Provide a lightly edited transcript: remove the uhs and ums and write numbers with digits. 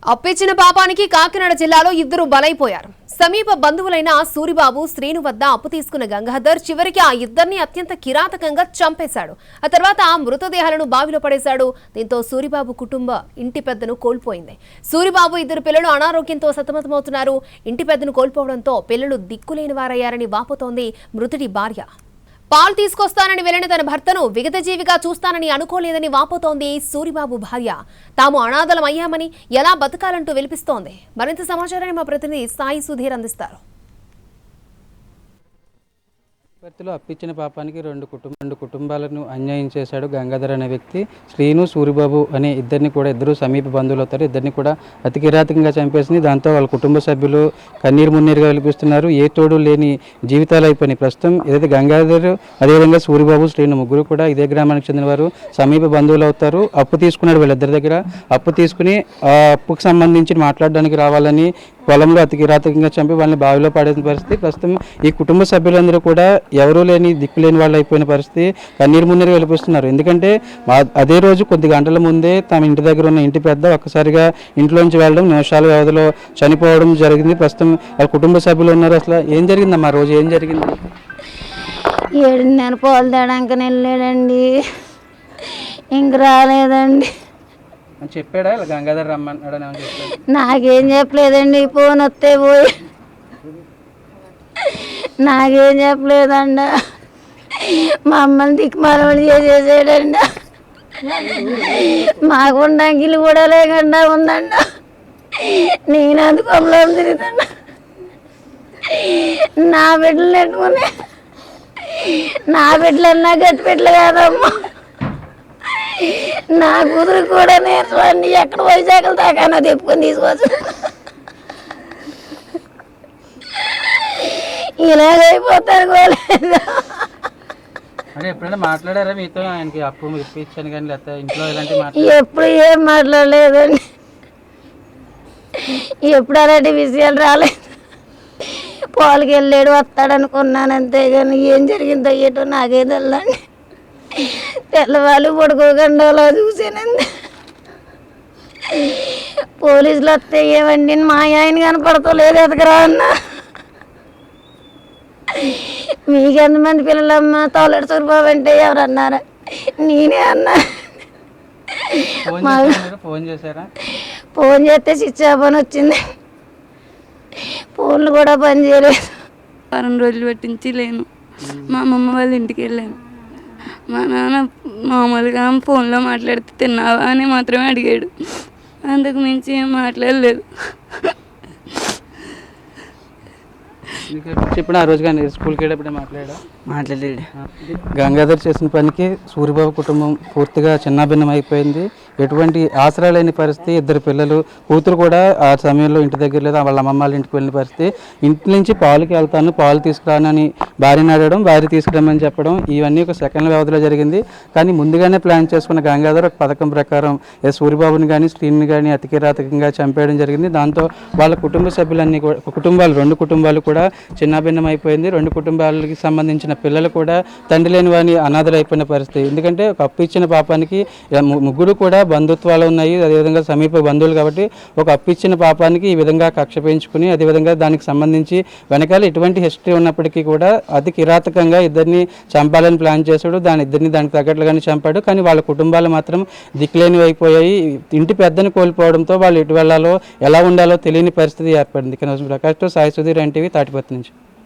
అప్పిచ్చిన పాపానికి కాకినాడ జిల్లాలో ఇద్దరు బలైపోయారు. సమీప బంధువులైన సూరిబాబు, శ్రీను వద్ద అప్పు తీసుకున్న గంగాధర్ చివరికి ఆ ఇద్దరిని అత్యంత కిరాతకంగా చంపేశాడు. ఆ తర్వాత ఆ మృతదేహాలను బావిలో పడేశాడు. దీంతో సూరిబాబు కుటుంబ ఇంటి పెద్దను కోల్పోయింది. సూరిబాబు ఇద్దరు పిల్లలు అనారోగ్యంతో సతమతమవుతున్నారు. ఇంటి పెద్దను కోల్పోవడంతో పిల్లలు దిక్కులేని వారయ్యారని వాపోతోంది మృతుడి భార్య. పాలు తీసుకొస్తానని వెళ్లిన తన భర్తను విగతజీవిగా చూస్తానని అనుకోలేదని వాపోతోంది సూరిబాబు భార్య. తాము అనాథలం అయ్యామని ఎలా బతకాలంటూ విలిపిస్తోంది. మరింత సమాచారాన్ని మా ప్రతినిధి సాయి సుధీర్ అందిస్తారు. అప్పిచ్చిన పాపానికి రెండు కుటుంబాలను అన్యాయం చేశాడు గంగాధర్ అనే వ్యక్తి. శ్రీను, సూరిబాబు అనే ఇద్దరు సమీప బంధువులు అవుతారు. ఇద్దరిని కూడా అతి కిరాతకంగా చంపేసింది. దాంతో వాళ్ళ కుటుంబ సభ్యులు కన్నీరు మున్నీరుగా వెలిపిస్తున్నారు. ఏ తోడు లేని జీవితాలు అయిపోయినాయి. ప్రస్తుతం ఏదైతే గంగాధర్, అదేవిధంగా సూరిబాబు, శ్రీను ముగ్గురు కూడా ఇదే గ్రామానికి చెందిన వారు, సమీప బంధువులు అవుతారు. అప్పు తీసుకున్నాడు వీళ్ళిద్దరి దగ్గర. అప్పు తీసుకుని ఆ అప్పుకు సంబంధించి మాట్లాడడానికి రావాలని పొలంలో అతి కిరాతకంగా చంపి వాళ్ళని బావిలో పడేసిన పరిస్థితి. ప్రస్తుతం ఈ కుటుంబ సభ్యులందరూ కూడా ఎవరూ లేని దిక్కులేని వాళ్ళు అయిపోయిన పరిస్థితి. కన్నీరు మున్నీరు వెళ్ళిపోతున్నారు. ఎందుకంటే అదే రోజు కొద్ది గంటల ముందే తమ ఇంటి దగ్గర ఉన్న ఇంటి పెద్ద ఒక్కసారిగా ఇంట్లోంచి వెళ్ళడం, నిమిషాల వ్యవధిలో చనిపోవడం జరిగింది. ప్రస్తుతం వాళ్ళ కుటుంబ సభ్యులు ఉన్నారు. అసలు ఏం జరిగిందమ్మా రోజు, ఏం జరిగింది? 7:30 పాలు తేడానికి వెళ్ళాడండి, ఇంక రాలేదండి. చెప్పాడా గంగాధర్ రమ్మన్నాడు? నాకేం చెప్పలేదండి. ఫోన్ వస్తే పోయి నాకేం చెప్పలేదండి. మా అమ్మని దిక్కుమాలవాళ్ళు చేసేసాడండి. మాకు ఉండడానికి ఇల్లు కూడా లేకుండా ఉందండి. నేను అందుకోలో తిరుగుతాను. నా బిడ్డలు పెట్టుకుని, నా బిడ్డలన్నా గట్టి బిడ్డలు కాదమ్మా. నా కూతురు కూడా నేర్చుకోండి. ఎక్కడ వైశాఖలు దాకా తెప్పుకొని తీసుకోవచ్చు. ఇలాగైపోతారు కోలేదు. ఎప్పుడైనా మాట్లాడారా మీతో? ఆయనకి అప్పు ఇప్పించాను కానీ లేకపోతే ఇంట్లో ఇలాంటి ఎప్పుడు ఏం మాట్లాడలేదండి. ఎప్పుడు అలాంటి విషయాలు రాలేదు. పాలకి వెళ్ళాడు, వస్తాడనుకున్నాను అంతే. కానీ ఏం జరిగిందో ఏటో నాకే తెల్లండి. తెల్లవాళ్ళు పడుకోకుండా అలా చూసానండి. పోలీసులు వస్తే ఏమండి మా ఆయన కనపడతలేదు, ఎదగరా అన్న. మీకెంతమంది పిల్లలమ్మా? తోలడు సూరిబాబు అంటే ఎవరన్నారా? నేనే అన్నా. ఫోన్ చేస్తే స్విచ్ ఆఫ్ అని వచ్చింది. ఫోన్లు కూడా పని చేయలేదు. 4 రోజులు పట్టించి లేను. మా అమ్మమ్మ వాళ్ళ ఇంటికి వెళ్ళాను. మా నాన్న మామూలుగా ఫోన్లో మాట్లాడితే తిన్నావా అని మాత్రమే అడిగాడు. అంతకు మించి ఏం మాట్లాడలేదు. చెప్పిన ఆ రోజు కానీ స్కూల్కి వెళ్ళేప్పుడు మాట్లాడాడు. గంగాధర్ చేసిన పనికి సూరిబాబు కుటుంబం పూర్తిగా చిన్నాభిన్నం అయిపోయింది. ఎటువంటి ఆసరా లేని పరిస్థితి. 2 పిల్లలు, కూతురు కూడా ఆ సమయంలో ఇంటి దగ్గర లేదా వాళ్ళ అమ్మమ్మ వాళ్ళ ఇంటికి వెళ్ళిన పరిస్థితి. ఇంటి నుంచి పాలుకి వెళ్తాను, పాలు తీసుకురానని భార్యని అడగడం, భార్య తీసుకురామని చెప్పడం, ఇవన్నీ ఒక సెకండ్ల వ్యవధిలో జరిగింది. కానీ ముందుగానే ప్లాన్ చేసుకున్న గంగాధర్ ఒక పథకం ప్రకారం సూరిబాబుని కానీ శ్రీని కానీ అతి కిరాతకంగా చంపేయడం జరిగింది. దాంతో వాళ్ళ కుటుంబ సభ్యులన్నీ కూడా, రెండు కుటుంబాలు కూడా చిన్నాభిన్నం అయిపోయింది. 2 కుటుంబాలకి సంబంధించిన పిల్లలు కూడా తండ్రి లేని వారిని అనాథలు అయిపోయిన పరిస్థితి. ఎందుకంటే ఒక అప్పు ఇచ్చిన పాపానికి ముగ్గురు కూడా బంధుత్వాలు ఉన్నాయి, అదేవిధంగా సమీప బంధువులు. కాబట్టి ఒక అప్పు ఇచ్చిన పాపానికి ఈ విధంగా కక్ష పెంచుకుని, అదేవిధంగా దానికి సంబంధించి వెనకాల ఎటువంటి హిస్టరీ ఉన్నప్పటికీ కూడా అతి కిరాతకంగా ఇద్దరిని చంపాలని ప్లాన్ చేశాడు. దానికి తగ్గట్లుగానే చంపాడు. కానీ వాళ్ళ కుటుంబాలు మాత్రం దిక్కులేనివి అయిపోయాయి. ఇంటి పెద్దను కోల్పోవడంతో వాళ్ళు ఎటు వెళ్ళాలో, ఎలా ఉండాలో తెలియని పరిస్థితి ఏర్పడింది. ప్రకాష్తో సాయి సుధీర్, NTV, తాటిపత్రి నుంచి.